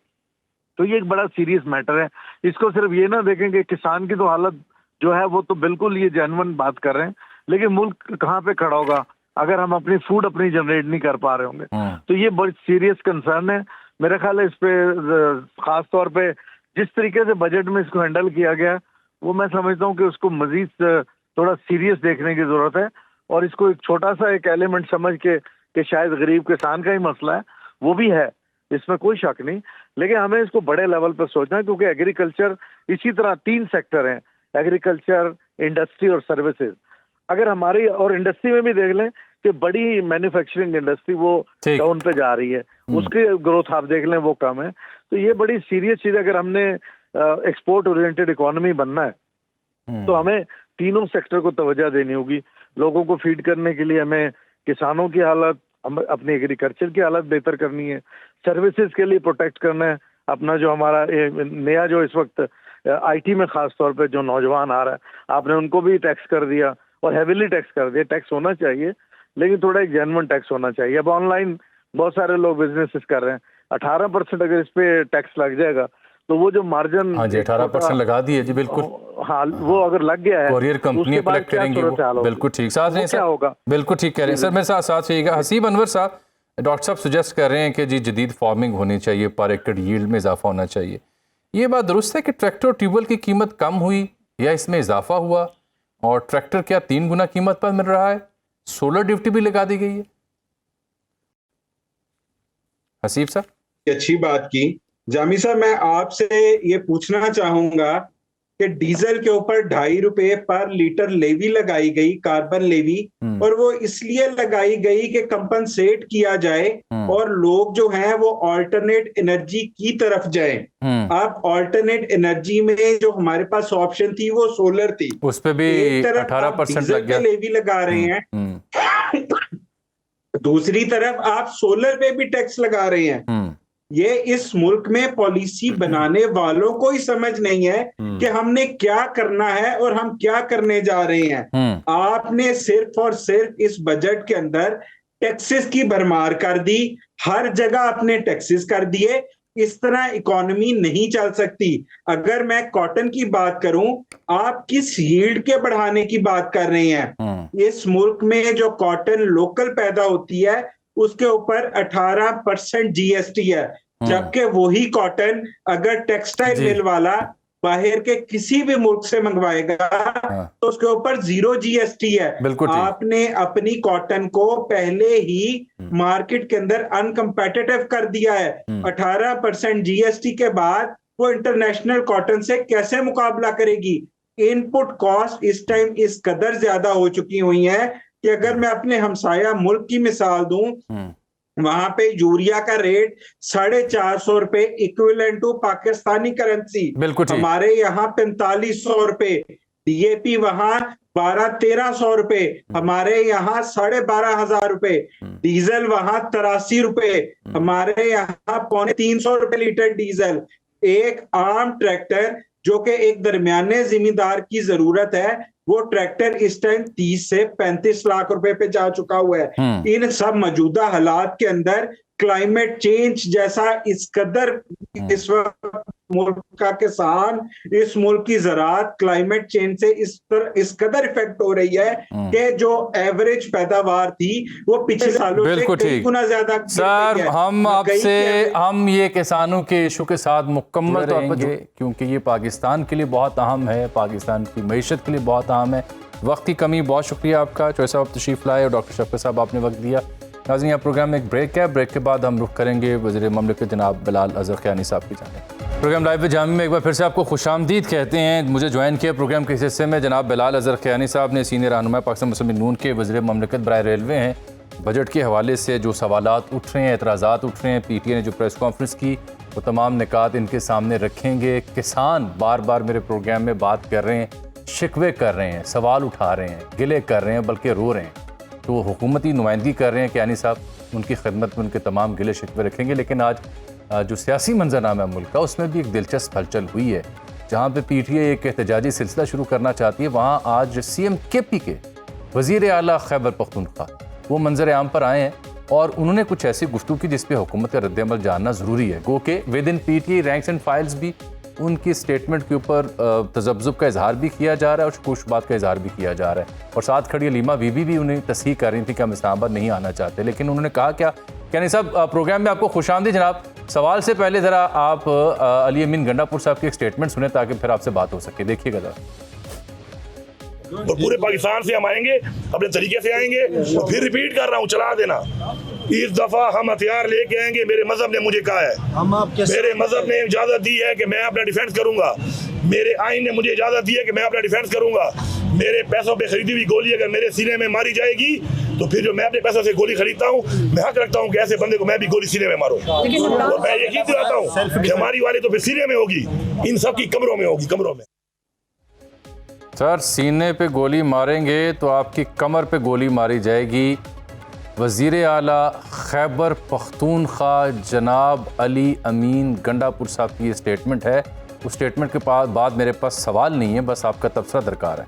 S4: तो ये एक बड़ा सीरियस मैटर है। इसको सिर्फ ये ना देखें कि किसान की तो हालत जो है वो तो बिल्कुल ये जेन्युइन बात कर रहे हैं, लेकिन मुल्क कहाँ पे खड़ा होगा अगर हम अपनी फूड अपनी जनरेट नहीं कर पा रहे होंगे। तो ये बड़ी सीरियस कंसर्न है। मेरा ख्याल है इस पे खास तौर पे जिस तरीके से बजट में इसको हैंडल किया गया, वो मैं समझता हूँ कि उसको मजीद थोड़ा सीरियस देखने की जरूरत है। और इसको एक छोटा सा एक एलिमेंट समझ के कि शायद गरीब किसान का ही मसला है, वो भी है, इसमें कोई शक नहीं, लेकिन हमें इसको बड़े लेवल पर सोचना है। क्योंकि एग्रीकल्चर इसी तरह 3 सेक्टर हैं, एग्रीकल्चर, इंडस्ट्री और सर्विसेज। अगर हमारी, और इंडस्ट्री में भी देख लें कि बड़ी मैन्युफैक्चरिंग इंडस्ट्री वो डाउन पे जा रही है, उसकी ग्रोथ आप देख लें वो कम है। तो ये बड़ी सीरियस चीज है। अगर हमने एक्सपोर्ट ओरिएंटेड इकोनॉमी बनना है तो हमें तीनों सेक्टर को तवज्जो देनी होगी। लोगों को फीड करने के लिए हमें किसानों की हालत, अपनी एग्रीकल्चर की हालत बेहतर करनी है, सर्विसेज के लिए प्रोटेक्ट करना है अपना जो हमारा नया जो इस वक्त आईटी में खास तौर पे जो नौजवान आ रहा है, आपने उनको भी टैक्स कर दिया और हेविली टैक्स कर दिया। टैक्स होना चाहिए लेकिन थोड़ा एक जेन्युइन टैक्स होना चाहिए। अब ऑनलाइन बहुत सारे लोग बिजनेसेस कर रहे हैं, 18% अगर इस पे टैक्स लग जाएगा तो वो जो मार्जिन,
S1: हाँ जी 18% लगा दिए जी, बिल्कुल।
S4: हाँ, वो अगर लग गया है
S1: कोरियर कंपनी कलेक्ट करेंगी वो, बिल्कुल ठीक। साथ नहीं सर होगा, बिल्कुल ठीक कह रहे हैं सर। मेरे साथ रहिएगा। हसीब अनवर साहब, डॉक्टर साहब सजेस्ट कर रहे हैं कि जी जदीद फार्मिंग होनी चाहिए, पर एकड़ यील्ड में इजाफा होना चाहिए। ये बात दुरुस्त है कि ट्रैक्टर और ट्यूबवेल की कीमत कम हुई या इसमें इजाफा हुआ, और ट्रैक्टर क्या 3 गुना कीमत पर मिल रहा है? सोलर ड्यूटी भी लगा दी गई है। हसीब साहब,
S3: अच्छी बात की। जामी साहब, मैं आपसे ये पूछना चाहूंगा कि डीजल के ऊपर 2.5 रुपए पर लीटर लेवी लगाई गई, कार्बन लेवी, और वो इसलिए लगाई गई कि कंपनसेट किया जाए और लोग जो हैं वो ऑल्टरनेट एनर्जी की तरफ जाएं। आप ऑल्टरनेट एनर्जी में जो हमारे पास ऑप्शन थी वो सोलर थी,
S1: उस पे भी 18% लग गया,
S3: लेवी लगा रहे हैं, दूसरी तरफ आप सोलर पे भी टैक्स लगा रहे हैं। ये इस मुल्क में पॉलिसी बनाने वालों को ही समझ नहीं है कि हमने क्या करना है और हम क्या करने जा रहे हैं। आपने सिर्फ और सिर्फ इस बजट के अंदर टैक्सेस की भरमार कर दी, हर जगह आपने टैक्सेस कर दिए। इस तरह इकोनॉमी नहीं चल सकती। अगर मैं कॉटन की बात करूं, आप किस यील्ड के बढ़ाने की बात कर रहे हैं? इस मुल्क में जो कॉटन लोकल पैदा होती है उसके ऊपर 18% जीएसटी है, जबकि वही कॉटन अगर टेक्सटाइल मिल वाला बाहर के किसी भी मुल्क से मंगवाएगा तो उसके ऊपर 0 जीएसटी है। आपने अपनी कॉटन को पहले ही मार्केट के अंदर अनकंपेटिटिव कर दिया है। 18% जीएसटी के बाद वो इंटरनेशनल कॉटन से कैसे मुकाबला करेगी? इनपुट कॉस्ट इस टाइम इस कदर ज्यादा हो चुकी हुई है कि अगर मैं अपने हमसाया मुल्क की मिसाल दूं, वहां पे यूरिया का रेट 450 रुपए इक्विवेलेंट टू पाकिस्तानी करेंसी, हमारे यहाँ 4500 रुपए, डीएपी वहां 1200-1300 रुपए, हमारे यहाँ 12,500 रुपए, डीजल वहां 83 रुपए, हमारे यहाँ 350 रुपए लीटर डीजल। एक आम ट्रैक्टर जो कि एक दरमियाने जिम्मेदार की जरूरत है, वो ट्रैक्टर इस टाइम 30 से 35 लाख रुपए पे जा चुका हुआ है। इन सब मौजूदा हालात के अंदर क्लाइमेट चेंज जैसा इस कदर इस वक्त मुल्क का किसान, इस मुल्क की ज़राअत क्लाइमेट चेंज से इस कदर इफेक्ट हो रही है कि जो एवरेज पैदावार थी वो पिछले सालों से कई गुना ज्यादा।
S1: सर, हम ये किसानों के इशू के साथ मुकम्मल तौर पर, क्योंकि ये पाकिस्तान के लिए बहुत अहम है, पाकिस्तान की मईशत के लिए बहुत अहम है। वक्त की कमी, बहुत शुक्रिया आपका चौधरी साहब तशरीफ लाए और डॉक्टर शफकत साहब आपने वक्त दिया। नाज़रीन, यहाँ प्रोग्राम में एक ब्रेक है, ब्रेक के बाद हम रुख करेंगे वज़ीर ममलिकत जनाब बिलाल अज़हर क़यानी साहब की जानिब। प्रोग्राम लाइव विद जामी में एक बार फिर से आपको खुशामदीद कहते हैं। मुझे ज्वाइन किया प्रोग्राम के इस हिस्से में जनाब बिलाल अज़हर क़यानी साहब ने, सीनियर रहनुमा पाकिस्तान मुस्लिम लीग नून के वज़ीर ममलिकत बराए रेलवे हैं। बजट के हवाले से जो सवालात उठ रहे हैं, एतराज़ात उठ रहे हैं, पीटीए ने जो प्रेस कॉन्फ्रेंस की वो तमाम निकात इनके सामने रखेंगे। किसान बार बार मेरे प्रोग्राम में बात कर रहे हैं, शिकवे कर रहे हैं, सवाल उठा रहे हैं, गिले कर रहे हैं, बल्कि रो रहे हैं। तो वो हुकूमती नुमाइंदगी कर रहे हैं क़यानी साहब, उनकी खिदमत में उनके तमाम गिले शिकवे रखेंगे। लेकिन आज जो सियासी मंजरनामा है मुल्क का, उसमें भी एक दिलचस्प हलचल हुई है। जहाँ पे पीटीए एक एहतजाजी सिलसिला शुरू करना चाहती है, वहाँ आज सीएम केपी के वज़ीर आला खैबर पख्तूनख्वा वो मंजर आम पर आए हैं और उन्होंने कुछ ऐसी गुफ्तगू की जिस पे हुकूमत का रद्द-ए-अमल जानना ज़रूरी है। गो के with in PTA ranks and files भी उनकी स्टेटमेंट के ऊपर तजब्जुब का इजहार भी किया जा रहा है और कुछ बात का इजहार भी किया जा रहा है। और साथ खड़ी अलीमा बीबी भी उन्हें तस्हीह कर रही थी कि हम इस्लामाबाद नहीं आना चाहते। लेकिन उन्होंने कहा क्या, क़यानी साहब प्रोग्राम में आपको खुशामदीद जनाब। सवाल से पहले ज़रा आप अली अमीन गंडापुर साहब की एक स्टेटमेंट सुने ताकि फिर आपसे बात हो सके। देखिएगा ज़रा।
S5: और पूरे पाकिस्तान से हम आएंगे, अपने तरीके से आएंगे, और फिर रिपीट कर रहा हूँ, चला देना। इस दफा हम हथियार लेके आएंगे। मेरे मजहब ने मुझे कहा है, मेरे मजहब ने इजाजत दी है कि मैं अपना डिफेंस करूंगा। मेरे आइन ने मुझे इजाजत दी है कि मैं अपना डिफेंस करूंगा। मेरे पैसों पे खरीदी हुई गोली अगर मेरे सीने में मारी जाएगी तो फिर जो मैं अपने पैसों से गोली खरीदता हूँ, मैं हक रखता हूँ कि ऐसे बंदे को मैं भी गोली सीने में मारूं। और मैं यकीन दिलाता हूँ कि हमारी वाली तो फिर सीने में होगी, इन सब की कमरों में होगी, कमरों में।
S1: सर, सीने पे गोली मारेंगे तो आपकी कमर पे गोली मारी जाएगी। वज़ीर आला खैबर पख्तूनख्वा जनाब अली अमीन गंडापुर साहब की ये स्टेटमेंट है। उस स्टेटमेंट के बाद मेरे पास सवाल नहीं है, बस आपका तबसरा दरकार है।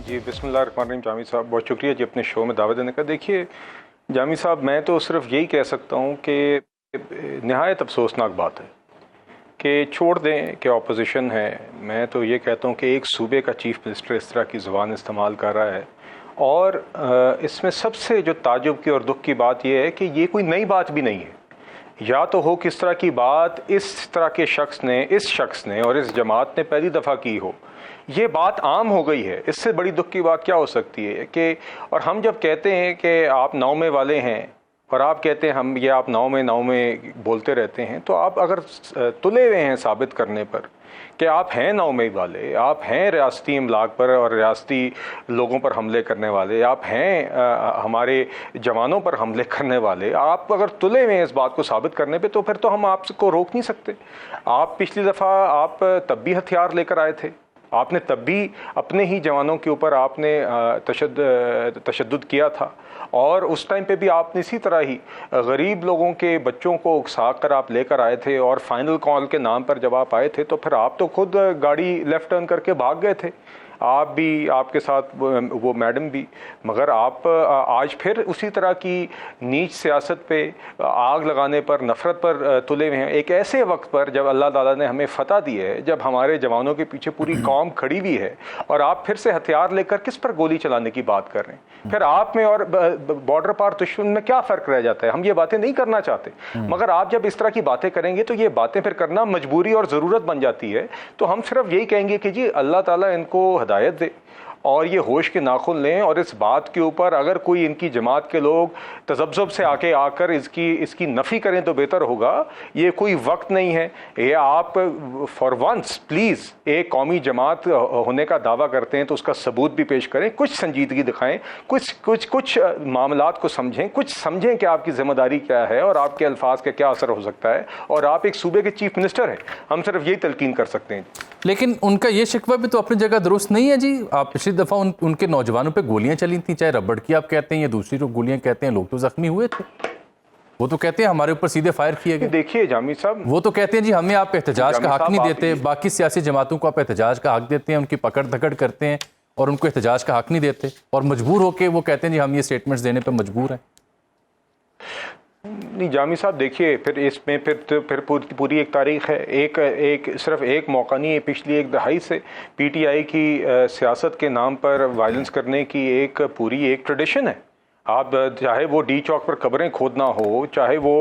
S6: जी बिस्मिल्लाहिर्रहमानिर्रहीम। जामी साहब बहुत शुक्रिया जी अपने शो में दावत देने का। देखिए जामी साहब, मैं तो सिर्फ यही कह सकता हूँ कि नहायत अफसोसनाक बात है कि छोड़ दें कि अपोजिशन है। मैं तो ये कहता हूँ कि एक सूबे का चीफ मिनिस्टर इस तरह की ज़ुबान इस्तेमाल कर रहा है, और इसमें सबसे जो ताजुब की और दुख की बात यह है कि ये कोई नई बात भी नहीं है। या तो हो किस तरह की बात इस तरह के इस शख्स ने और इस जमात ने पहली दफ़ा की हो, ये बात आम हो गई है। इससे बड़ी दुख की बात क्या हो सकती है कि, और हम जब कहते हैं कि आप नौमे वाले हैं और आप कहते हैं हम ये आप नौमे बोलते रहते हैं, तो आप अगर तुले हुए हैं साबित करने पर कि आप हैं नौमे वाले, आप हैं रियासती इमलाक पर और रियासती लोगों पर हमले करने वाले, आप हैं हमारे जवानों पर हमले करने वाले, आप अगर तुले हुए हैं इस बात को साबित करने पे, तो फिर तो हम आपको रोक नहीं सकते। आप पिछली दफ़ा आप तब भी हथियार लेकर आए थे, आपने तब भी अपने ही जवानों के ऊपर आपने तशद्दुद किया था, और उस टाइम पे भी आपने इसी तरह ही गरीब लोगों के बच्चों को उकसा कर आप लेकर आए थे, और फाइनल कॉल के नाम पर जब आप आए थे तो फिर आप तो खुद गाड़ी लेफ़्ट टर्न करके भाग गए थे, आप भी, आपके साथ वो मैडम भी। मगर आप आज फिर उसी तरह की नीच सियासत पे, आग लगाने पर, नफ़रत पर तुले हुए हैं, एक ऐसे वक्त पर जब अल्लाह ताला ने हमें फ़तह दी है, जब हमारे जवानों के पीछे पूरी कौम खड़ी हुई है, और आप फिर से हथियार लेकर किस पर गोली चलाने की बात कर रहे हैं। फिर आप में और बॉर्डर पार दुश्मन में क्या फ़र्क रह जाता है। हम ये बातें नहीं करना चाहते, मगर आप जब इस तरह की बातें करेंगे तो ये बातें फिर करना मजबूरी और ज़रूरत बन जाती है। तो हम सिर्फ यही कहेंगे कि जी अल्लाह ताला इनको हिदायत दे और ये होश के नाखुन लें, और इस बात के ऊपर अगर कोई इनकी जमात के लोग तजब्जुब से आकर इसकी नफ़ी करें तो बेहतर होगा। ये कोई वक्त नहीं है। ये आप फॉर वंस प्लीज़ एक कौमी जमात होने का दावा करते हैं तो उसका सबूत भी पेश करें, कुछ संजीदगी दिखाएं, कुछ मामलात को समझें, कुछ समझें कि आपकी जिम्मेदारी क्या है और आपके अल्फाज का क्या असर हो सकता है। और आप एक सूबे के चीफ मिनिस्टर हैं, हम सिर्फ यही तलकीन कर सकते हैं।
S1: लेकिन उनका ये शिकवा भी तो अपनी जगह दुरुस्त नहीं है जी। आप पिछली दफ़ा उनके नौजवानों पे गोलियां चली थी, चाहे रबड़ की आप कहते हैं या दूसरी जो गोलियां कहते हैं, लोग तो जख्मी हुए थे। वो तो कहते हैं हमारे ऊपर सीधे फायर किए गए।
S6: देखिए जामी साहब,
S1: वो तो कहते हैं जी हमें आप एहतजाज का हक नहीं देते, बाकी सियासी जमातों को आप एहतजाज का हक देते हैं, उनकी पकड़ धकड़ करते हैं और उनको एहतजाज का हक नहीं देते, और मजबूर होकर वो कहते हैं जी हम ये स्टेटमेंट्स देने पर मजबूर हैं।
S6: नहीं जामी साहब, देखिए फिर इसमें फिर पूरी एक तारीख है। एक सिर्फ एक मौका नहीं है, पिछली एक दहाई से पीटीआई की सियासत के नाम पर वायलेंस करने की एक पूरी एक ट्रेडिशन है। आप चाहे वो डी चौक पर कब्रें खोदना हो, चाहे वो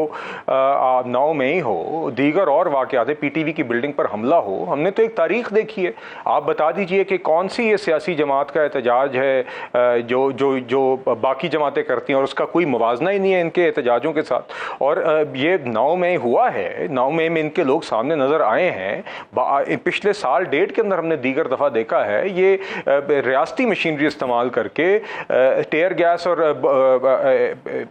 S6: 9 मई हो, दीगर और वाक़यात, पीटीवी की बिल्डिंग पर हमला हो, हमने तो एक तारीख देखी है। आप बता दीजिए कि कौन सी ये सियासी जमात का एहतजाज है जो बाकी जमातें करती हैं और उसका कोई मुवाजना ही नहीं है इनके एहतजाजों के साथ। और ये 9 मई हुआ है, 9 मई में इनके लोग सामने नज़र आए हैं। पिछले साल डेट के अंदर हमने दीगर दफ़ा देखा है ये रियासती मशीनरी इस्तेमाल करके, टेयर गैस और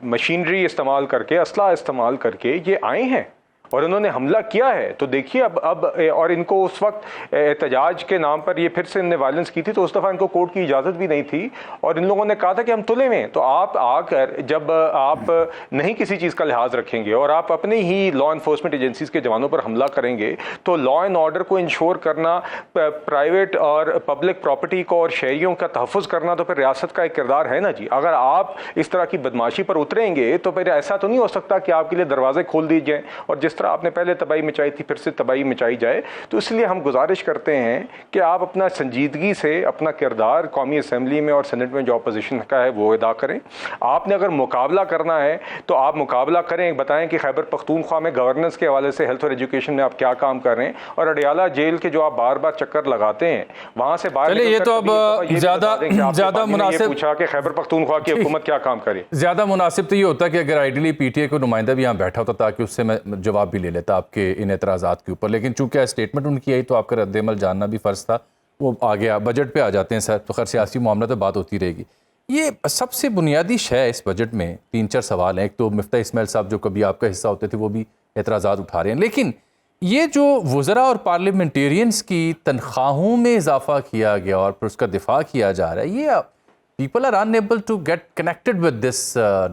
S6: मशीनरी इस्तेमाल करके, असला इस्तेमाल करके ये आए हैं और उन्होंने हमला किया है। तो देखिए अब और इनको उस वक्त एहतजाज के नाम पर ये फिर से इनने वायलेंस की थी, तो उस दफ़ा इनको कोर्ट की इजाज़त भी नहीं थी और इन लोगों ने कहा था कि हम तुले में। तो आप आकर जब आप नहीं किसी चीज़ का लिहाज रखेंगे और आप अपने ही लॉ इन्फोर्समेंट एजेंसीज़ के जवानों पर हमला करेंगे, तो लॉ एंड ऑर्डर को इंश्योर करना, प्राइवेट और पब्लिक प्रॉपर्टी को और शहरियों का तहफ़्फ़ुज़ करना तो फिर रियासत का एक किरदार है ना जी। अगर आप इस तरह की बदमाशी पर उतरेंगे तो फिर ऐसा तो नहीं हो सकता कि आपके लिए दरवाजे खोल दिए जाएँ और जिस आपने पहले तबाही मचाई थी फिर से तबाही मचाई जाए। तो इसलिए हम गुजारिश करते हैं कि आप अपना संजीदगी से अपना किरदार कौमी असम्बली में और सेनेट में जो अपोजिशन का है वो अदा करें। आपने अगर मुकाबला करना है तो आप मुकाबला करें, बताएं कि खैबर पख्तूनख्वा में गवर्नेंस के हवाले से, हेल्थ और एजुकेशन में आप क्या काम कर रहे हैं, और अडियाला जेल के जो आप बार बार चक्कर लगाते हैं वहां से बाहर।
S1: ये तो अब ज्यादा मुनासिब
S6: पूछा कि खैबर पख्तूनख्वा की हुकूमत क्या काम करे।
S1: ज्यादा मुनासिब तो ये होता है कि अगर आइडियली पीटीआई को नुमाइंदा भी यहाँ बैठा होता ताकि उससे मैं जवाब भी ले लेता आपके इन एतराज़ात के ऊपर, लेकिन चूंकि स्टेटमेंट उनकी आई तो आपका रद्द-ए-अमल जानना भी फ़र्ज़ था। वो आ गया, बजट पे आ जाते हैं सर, तो खैर सियासी मामला तो बात होती रहेगी। ये सबसे बुनियादी शय इस बजट में 3-4 सवाल हैं। एक तो मिफ्ता इस्माइल साहब जो कभी आपका हिस्सा होते थे वो भी एतराज़ात उठा रहे हैं, लेकिन ये जो वज़रा और पार्लियामेंटेरियंस की तनख्वाहों में इजाफा किया गया और फिर उसका दिफा किया जा रहा है, ये people are unable to get connected with this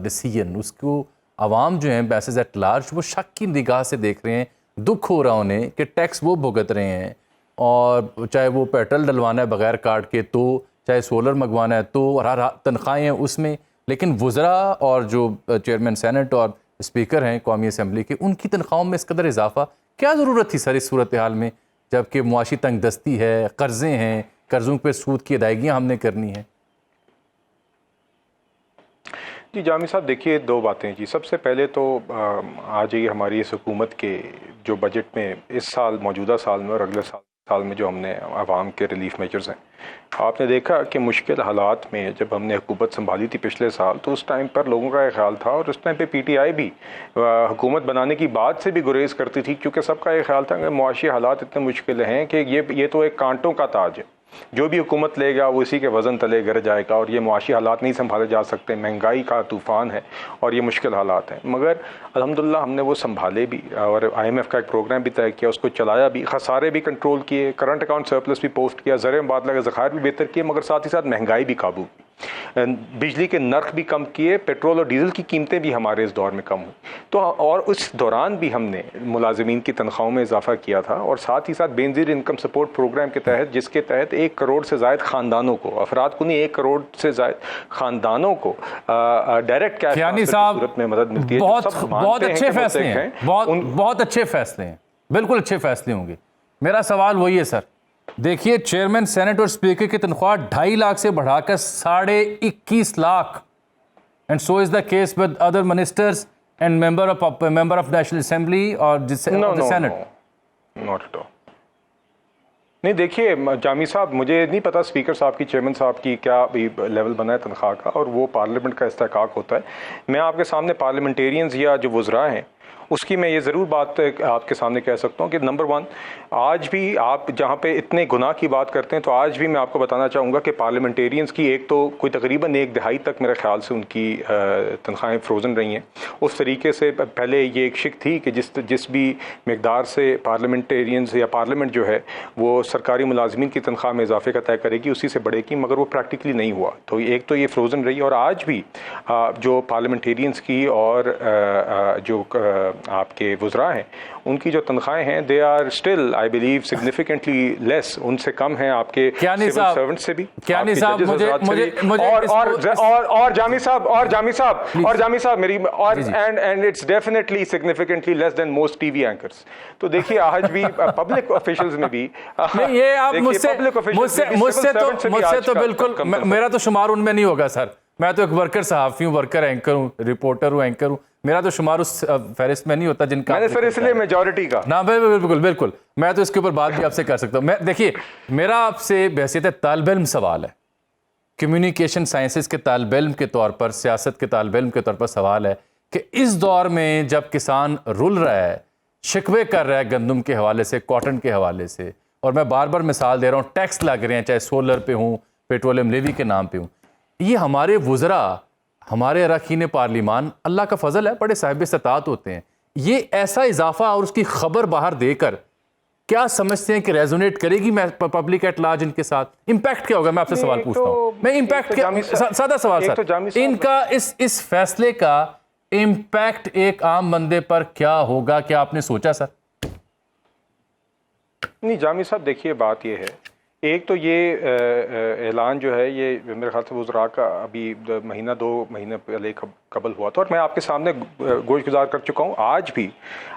S1: decision. उसको आवाम जो हैं मैसेज एट लार्ज वो शक की निगाह से देख रहे हैं, दुख हो रहा उन्हें कि टैक्स वो भुगत रहे हैं, और चाहे वो पेट्रोल डलवाना है बगैर कार्ड के तो, चाहे सोलर मंगवाना है तो, और हर तनख्वाहें हैं उसमें, लेकिन वज़रा और जो चेयरमैन सेनेट और स्पीकर हैं कौमी असम्बली के, उनकी तनख्वाहों में इस कदर इजाफा क्या ज़रूरत थी सर इस सूरत हाल में, जबकि मुआशी तंग दस्ती है, कर्ज़े हैं, कर्ज़ों पर सूद की अदायगियाँ हमने करनी है।
S6: जी जामी साहब, देखिए दो बातें जी। सबसे पहले तो आज ही हमारी इस हुकूमत के जो बजट में इस साल, मौजूदा साल में और अगले साल में जो हमने आवाम के रिलीफ मेजर्स हैं, आपने देखा कि मुश्किल हालात में जब हमने हुकूमत संभाली थी पिछले साल, तो उस टाइम पर लोगों का एक ख्याल था, और उस टाइम पे पीटीआई भी हुकूमत बनाने की बात से भी गुरेज करती थी, क्योंकि सबका एक ख्याल था कि मुआशी हालात इतने मुश्किल हैं कि ये तो एक कांटों का ताज है, जो भी हुकूमत लेगा वो इसी के वज़न तले गिर जाएगा, और ये मुआशी हालात नहीं संभाले जा सकते, महंगाई का तूफ़ान है और ये मुश्किल हालात हैं। मगर अल्हम्दुलिल्लाह हमने वो संभाले भी, और IMF का एक प्रोग्राम भी तय किया, उसको चलाया भी, खसारे भी कंट्रोल किए, करंट अकाउंट सरप्लस भी पोस्ट किया, ज़र मुबादला के ज़खायर भी बेहतर किए, मगर साथ ही साथ महंगाई भी काबू की, बिजली के नर्ख भी कम किए, पेट्रोल और डीजल की कीमतें भी हमारे इस दौर में कम हुई। तो और उस दौरान भी हमने मुलाजिमीन की तनख्वाहों में इजाफा किया था, और साथ ही साथ बेनज़ीर इनकम सपोर्ट प्रोग्राम के तहत, जिसके तहत 1 करोड़ से ज़ायद ख़ानदानों को, अफराद को नहीं, 1 करोड़ से ज़ायद ख़ानदानों को डायरेक्ट कैश सूरत में मदद मिलती है।
S1: बहुत अच्छे फैसले हैं, बहुत अच्छे फैसले हैं, बिल्कुल अच्छे फैसले होंगे। मेरा सवाल वही है सर, देखिए चेयरमैन सेनेट और स्पीकर की तनख्वाह 2.5 लाख से बढ़ाकर 21.5 lakh, and so is the case with other ministers and member of national assembly और सेनेट।
S6: Not at all. नहीं, देखिए जामी साहब, मुझे नहीं पता स्पीकर साहब की, चेयरमैन साहब की क्या लेवल बना है तनख्वाह का, और वो पार्लियामेंट का इस्तेहकाक होता है। मैं आपके सामने पार्लियामेंटेरियंस या जो वज़रा हैं उसकी मैं ये ज़रूर बात आपके सामने कह सकता हूँ कि नंबर 1, आज भी आप जहाँ पे इतने गुनाह की बात करते हैं, तो आज भी मैं आपको बताना चाहूँगा कि पार्लियामेंटेरियंस की एक तो कोई तकरीबन 1 दहाई तक मेरे ख्याल से उनकी तनख्वाहें फ्रोज़न रही हैं। उस तरीके से पहले ये एक शिक थी कि जिस भी मकदार से पार्लियामेंटेरियंस या पार्लियामेंट जो है वो सरकारी मुलाजमीन की तनख्वाह में इजाफे का तय करेगी, उसी से बढ़ेगी, मगर वो प्रैक्टिकली नहीं हुआ। तो एक तो ये फ्रोज़न रही, और आज भी जो पार्लियामेंटेरियंस की और जो आपके वज़रा हैं उनकी जो तनख्वाहें हैं, they are still I believe significantly less, उनसे कम हैं आपके सिविल सर्वेंट से भी। और जामी साहब मेरी, और and it's definitely significantly less than most TV anchors. तो देखिए आज भी पब्लिक ऑफिशियल्स में भी
S1: नहीं, ये आप मुझसे तो बिल्कुल, मेरा तो शुमार उनमें नहीं होगा सर। मैं तो एक वर्कर सहाफ़ी हूँ, वर्कर एंकर हूँ, रिपोर्टर हूँ, एंकर हूँ, मेरा तो शुमार उस फहरिस्त में नहीं होता जिनका
S6: मैंने सर इसलिए मेजॉरिटी का
S1: ना। बिल्कुल मैं तो इसके ऊपर बात भी आपसे कर सकता हूँ। मैं देखिए, मेरा आपसे बहसियत तालिब इल्म सवाल है, कम्युनिकेशन साइंसेज के तालिब इल्म के तौर पर, सियासत के तालिब इल्म के तौर पर सवाल है कि इस दौर में जब किसान रुल रहा है, शिकवे कर रहा है गंदम के हवाले से, कॉटन के हवाले से, और मैं बार बार मिसाल दे रहा हूँ, टैक्स लग रहे हैं, चाहे सोलर पे हूँ, पेट्रोलियम लेवी के नाम पे हूँ, ये हमारे वज़रा, हमारे अरकान पार्लिमान, अल्लाह का फजल है, बड़े साहिब इस्तात होते हैं, ये ऐसा इजाफा और उसकी खबर बाहर देकर क्या समझते हैं कि रेजोनेट करेगी मैं पब्लिक एट लार्ज इनके साथ? इम्पैक्ट क्या होगा? मैं आपसे सवाल पूछता हूँ, मैं इम्पैक्ट क्या, सादा सवाल सर, इनका इस फैसले का इम्पैक्ट एक आम बंदे पर क्या होगा, क्या आपने सोचा सर?
S6: नहीं जामी साहब, देखिए बात ये है, एक तो ये ऐलान जो है ये मेरे ख्याल से वज़रा का अभी महीना 2 महीने पहले कबल हुआ था, और मैं आपके सामने गोश गुजार कर चुका हूँ। आज भी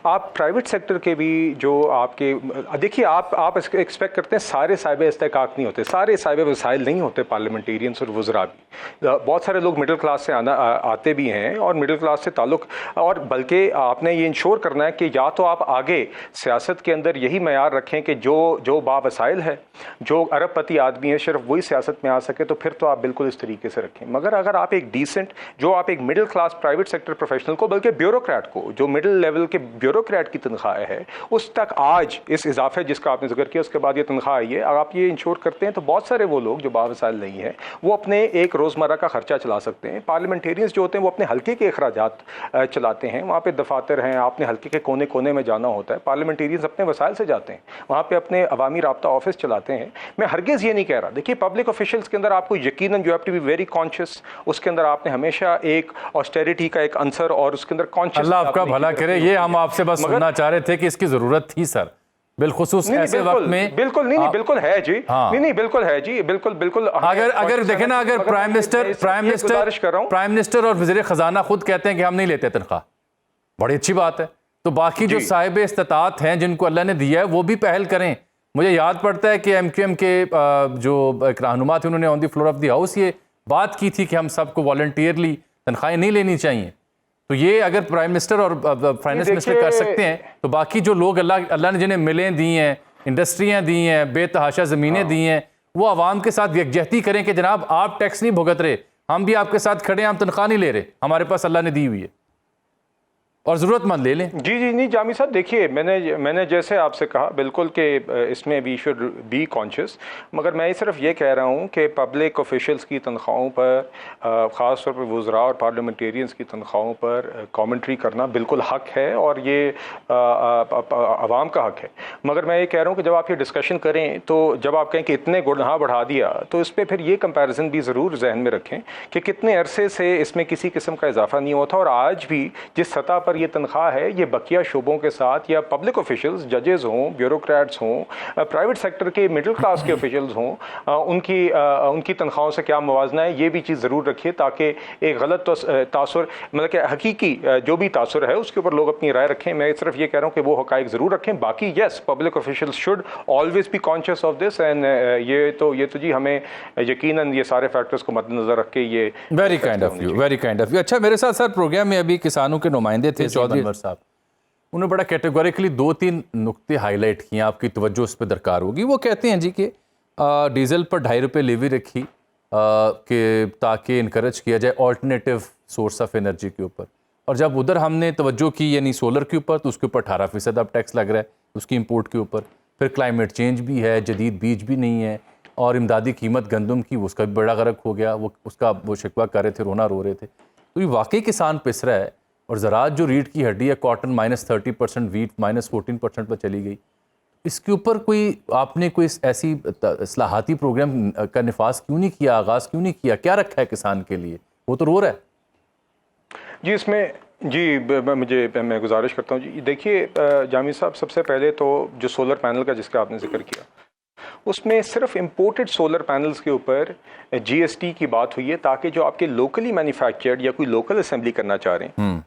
S6: आप प्राइवेट सेक्टर के भी जो आपके, देखिए आप एक्सपेक्ट करते हैं सारे साहिब इस्तेहकाक नहीं होते, सारे साहिब वसाइल नहीं होते पार्लियामेंटेरियंस और वज़रा भी। बहुत सारे लोग मिडिल क्लास से आते भी हैं, और मिडिल क्लास से ताल्लुक़, और बल्कि आपने ये इंश्योर करना है कि या तो आप आगे सियासत के अंदर यही मयार रखें कि जो बावसाइल है, जो अरबपति आदमी है, सिर्फ वही सियासत में आ सके, तो फिर तो आप बिल्कुल इस तरीके से रखें। मगर अगर आप एक डिसेंट, जो आप एक middle middle class private sector professional को, बल्कि ब्यूरोक्रेट को, जो मिडिल लेवल के ब्यूरोक्रेट की तनख्वाह है, उस तक आज इस इजाफे जिसका आपने जिक्र किया उसके बाद ये तनख्वाह आई है। अगर आप ये इंश्योर करते हैं तो बहुत सारे वो लोग जो बावसाइल नहीं है वो अपने एक रोज़मर्रा का खर्चा चला सकते हैं। पार्लियामेंटेरियंस जो होते हैं वो अपने हल्के के अखराजात चलाते हैं, वहाँ पे दफातर हैं, आपने हल्के के कोने कोने में जाना होता है। पार्लियामेंटेरियंस अपने वसाइल से जाते हैं, वहाँ पे अपने अवामी राब्ता ऑफिस चलाते हैं। मैं हरगिज़ ये नहीं कह रहा, देखिए पब्लिक ऑफिशियल्स के अंदर आपको यकीनन you have to be very conscious, उसके अंदर आपने हमेशा एक ऑस्टेरिटी का एक आंसर और उसके अंदर कॉन्शियस।
S1: अल्लाह आपका भला करे, ये हम आपसे बस सुनना चाह रहे थे कि इसकी जरूरत थी सर, बिलखुसूस ऐसे वक्त में।
S6: बिल्कुल नहीं, बिल्कुल है जी।
S1: हाँ।
S6: नहीं बिल्कुल है जी, बिल्कुल।
S1: अगर देखें ना, अगर प्राइम मिनिस्टर और वज़ीर ख़जाना खुद कहते हैं कि हम नहीं लेते तनख्वाह, बड़ी अच्छी बात है। तो बाकी जो साहिब इस्तात हैं जिनको अल्लाह ने दिया है वो भी पहल करें। मुझे याद पड़ता है कि MQM के जो एक रहनुमा थे उन्होंने on the floor of the house ये बात की थी कि हम सबको वॉलंटियरली तनख्वाहें नहीं लेनी चाहिए। तो ये अगर प्राइम मिनिस्टर और फाइनेंस मिनिस्टर कर सकते हैं तो बाकी जो लोग अल्लाह ने जिन्हें मिलें दी हैं, इंडस्ट्रियाँ दी हैं, बेतहाशा ज़मीनें दी हैं, वो आवाम के साथ यकजहती करें कि जनाब आप टैक्स नहीं भुगत रहे, हम भी आपके साथ खड़े हैं, हम तनख्वाह नहीं ले रहे, हमारे पास अल्लाह ने दी हुई है और ज़रूरतमंद ले लें।
S6: जी नहीं जामी साहब, देखिए मैंने जैसे आपसे कहा बिल्कुल कि इसमें वी शुड बी कॉन्शियस, मगर मैं सिर्फ ये कह रहा हूँ कि पब्लिक ऑफिशियल्स की तनख्वाहों पर, ख़ास तौर पर वज़रा और पार्लियामेंटेरियंस की तनख्वाहों पर कमेंट्री करना बिल्कुल हक है और ये आवाम का हक है। मगर मैं ये कह रहा हूँ कि जब आप ये डिस्कशन करें तो जब आप कहें कि इतने गुनाह बढ़ा दिया तो इस पर फिर ये कंपैरिजन भी ज़रूर जहन में रखें कि कितने अरसे से इसमें किसी किस्म का इजाफा नहीं हुआ था और आज भी जिस सतह पर ये तनख्वाह है ये बकिया शोबों के साथ या पब्लिक ऑफिशियल्स, जजेस हों, ब्यूरोक्रेट्स हों, प्राइवेट सेक्टर के मिडिल क्लास के ऑफिशियल्स हों, उनकी तनख्वाहों से क्या मुवाजना है, ये भी चीज़ ज़रूर रखिए ताकि एक गलत तासुर, मतलब कि हकीकी जो भी तासुर है उसके ऊपर लोग अपनी राय रखें। मैं सिर्फ ये कह रहा हूँ कि वो हकाइक ज़रूर रखें। बाकी yes, public officials should always be conscious of this and ये तो जी हमें यकीनन ये सारे फैक्टर्स को मद्देनजर रख के ये
S1: very kind of you, very kind of you. अच्छा, मेरे साथ सर प्रोग्राम में अभी किसानों के नुमाइंदे थे चौधरी अनवर साहब, उन्होंने बड़ा कैटेगोरिकली 2-3 नुक्ते हाईलाइट किए, आपकी तवज्जो उस पर दरकार होगी। वो कहते हैं जी कि डीजल पर 2.5 रुपये लेवी रखी कि ताकि इनकरेज किया जाए ऑल्टरनेटिव सोर्स ऑफ एनर्जी के ऊपर, और जब उधर हमने तवज्जो की यानी सोलर के ऊपर तो उसके ऊपर 18% अब टैक्स लग रहा है उसकी इंपोर्ट के ऊपर। फिर क्लाइमेट चेंज भी है, जदीद बीज भी नहीं है, और इमदादी कीमत गंदम की उसका भी बड़ा गर्क हो गया। वो शिकवा कर रहे थे, रोना रो रहे थे। तो ये वाकई किसान पिस रहा है। और ज़राअत जो रीढ़ की हड्डी है, कॉटन -30%, वीट -14% पर चली गई। इसके ऊपर आपने कोई ऐसी इस्लाहाती प्रोग्राम का निफाज क्यों नहीं किया, आगाज़ क्यों नहीं किया? क्या रखा है किसान के लिए? वो तो रो रहा है
S6: जी। इसमें मैं गुजारिश करता हूँ जी, देखिए जामी साहब, सबसे पहले तो जो सोलर पैनल का जिसका आपने जिक्र किया, उसमें सिर्फ इंपोर्टेड सोलर पैनल्स के ऊपर GST की बात हुई है ताकि जो आपके लोकली मैन्युफैक्चर्ड या कोई लोकल असेंबली करना चाह रहे हैं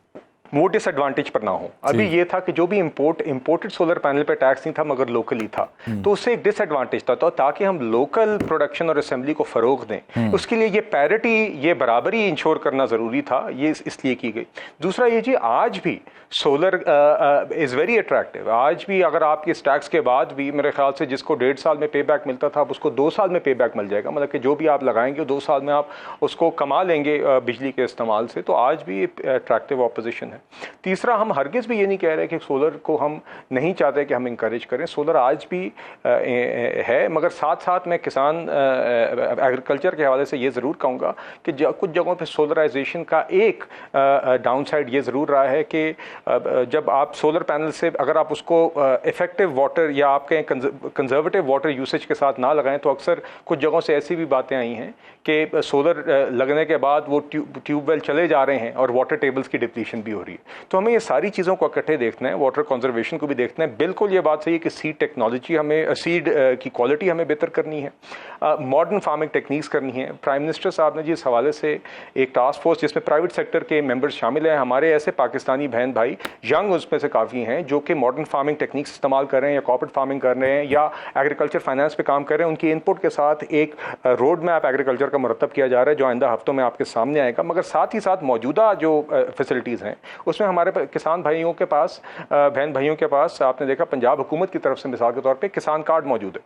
S6: वो डिसएडवांटेज पर ना हो। अभी ये था कि जो भी इंपोर्टेड सोलर पैनल पे टैक्स नहीं था मगर लोकली था, तो उससे एक डिसएडवांटेज था। तो ताकि हम लोकल प्रोडक्शन और असेंबली को फरोग दें, उसके लिए ये पैरिटी, ये बराबरी इंश्योर करना जरूरी था, ये इसलिए की गई। दूसरा ये जी, आज भी सोलर इज़ वेरी अट्रैक्टिव। आज भी अगर आप इस टैक्स के बाद भी, मेरे ख्याल से जिसको 1.5 साल में पे बैक मिलता था, अब उसको 2 साल में पे बैक मिल जाएगा। मतलब कि जो भी आप लगाएंगे 2 साल में आप उसको कमा लेंगे बिजली के इस्तेमाल से। तो आज भी अट्रैक्टिव ऑपोजिशन है। तीसरा, हम हरगिज़ भी ये नहीं कह रहे कि सोलर को हम नहीं चाहते कि हम इंकरेज करें। सोलर आज भी है, मगर साथ साथ मैं किसान एग्रीकल्चर के हवाले से ये ज़रूर कहूँगा कि कुछ जगहों पे सोलराइजेशन का एक डाउन साइड ये ज़रूर रहा है कि जब आप सोलर पैनल से अगर आप उसको इफ़ेक्टिव वाटर या आप कहें कंजर्वेटिव वाटर यूसेज के साथ ना लगाएं, तो अक्सर कुछ जगहों से ऐसी भी बातें आई हैं कि सोलर लगने के बाद वो ट्यूबवेल चले जा रहे हैं और वाटर टेबल्स की डिप्लीशन भी हो रही है। तो हमें ये सारी चीज़ों को इकट्ठे देखना है, वाटर कंजर्वेशन को भी देखना है। बिल्कुल ये बात सही है कि सीड टेक्नोलॉजी हमें, सीड की क्वालिटी हमें बेहतर करनी है, मॉडर्न फार्मिंग टेक्निक्स करनी है। प्राइम मिनिस्टर साहब ने जी इस हवाले से एक टास्क फोर्स जिसमें प्राइवेट सेक्टर के मेंबर्स शामिल हैं, हमारे ऐसे पाकिस्तानी बहन भाई यंग उसमें से काफ़ी हैं जो कि मॉडर्न फार्मिंग टेक्निक्स इस्तेमाल कर रहे हैं या कॉर्पोरेट फार्मिंग कर रहे हैं या एग्रीकल्चर फाइनेंस पे काम कर रहे हैं। उनकी इनपुट के साथ एक रोड मैप एग्रीकल्चर का मुरतब किया जा रहा है जो आइंदा हफ्तों में आपके सामने आएगा। मगर साथ ही साथ मौजूदा जो फैसिलिटीज़ हैं उसमें हमारे किसान भाइयों के पास, बहन भाइयों के पास, आपने देखा पंजाब हुकूमत की तरफ से मिसाल के तौर पर किसान कार्ड मौजूद है।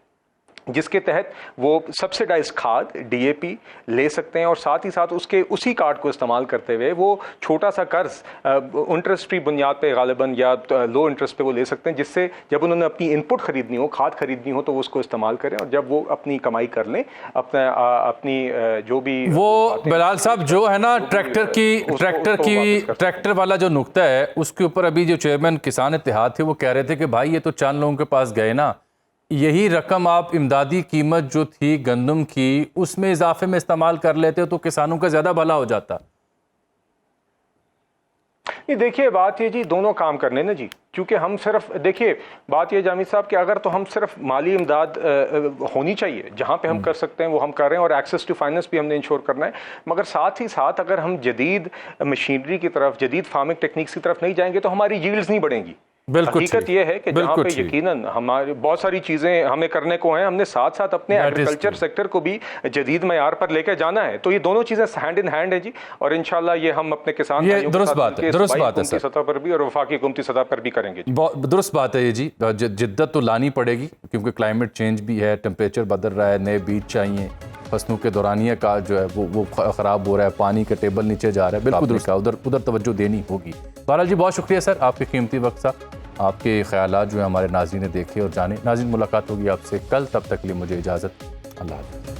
S6: जिसके तहत वो सब्सिडाइज खाद DAP ले सकते हैं और साथ ही साथ उसी कार्ड को इस्तेमाल करते हुए वो छोटा सा कर्ज इंटरेस्ट फ्री बुनियाद पे गालिबन या लो इंटरेस्ट पे वो ले सकते हैं, जिससे जब उन्होंने अपनी इनपुट खरीदनी हो, खाद खरीदनी हो, तो वो उसको इस्तेमाल करें और जब वो अपनी कमाई कर लें अपनी जो भी
S1: वो बिलाल साहब जो है ना ट्रैक्टर वाला जो नुक्ता है उसके ऊपर अभी जो चेयरमैन किसान इत्तेहाद थे वो कह रहे थे कि भाई ये तो चंद लोगों के पास गए ना, यही रकम आप इमदादी कीमत जो थी गंदम की उसमें इजाफे में इस्तेमाल कर लेते तो किसानों का ज्यादा भला हो जाता।
S6: ये देखिए बात ये जी दोनों काम करने ना जी, क्योंकि हम सिर्फ देखिए बात ये जामिद साहब कि अगर तो हम सिर्फ माली इमदाद होनी चाहिए जहाँ पे हम कर सकते हैं वो हम कर रहे हैं और एक्सेस टू फाइनेंस भी हमने इंश्योर करना है, मगर साथ ही साथ अगर हम जदीद मशीनरी की तरफ, जदीद फार्मिंग टेक्निक्स की तरफ नहीं जाएंगे तो हमारी यील्ड्स नहीं बढ़ेंगी। हकीकत यह है कि जहाँ पे यकीनन हमारे बहुत सारी चीजें हमें करने को हैं, हमने साथ साथ अपने एग्रीकल्चर सेक्टर को भी जदीद मयार पर लेकर जाना है, तो ये दोनों चीजें हैंड इन हैंड है जी। और इंशाल्लाह ये हम अपने किसान
S1: दुरुस्त बात है सर,
S6: सतह पर भी और वफाकी हुकूमती सतह पर भी करेंगे।
S1: दुरुस्त बात है ये जी, जिद्दत तो लानी पड़ेगी क्योंकि क्लाइमेट चेंज भी है, टेम्परेचर बदल रहा है, नए बीज चाहिए, फसलों के दौरानिया का जो है वो ख़राब हो रहा है, पानी का टेबल नीचे जा रहा है, बिल्कुल दुरुस्त, उधर तवज्जो देनी होगी। बहरहाल जी बहुत शुक्रिया सर आपके कीमती वक्त सा, आपके ख्यालात जो है हमारे नाज़रीन ने देखे और जाने। नाज़रीन मुलाकात होगी आपसे कल, तब तक के लिए मुझे इजाज़त, अल्लाह हाफ़िज़।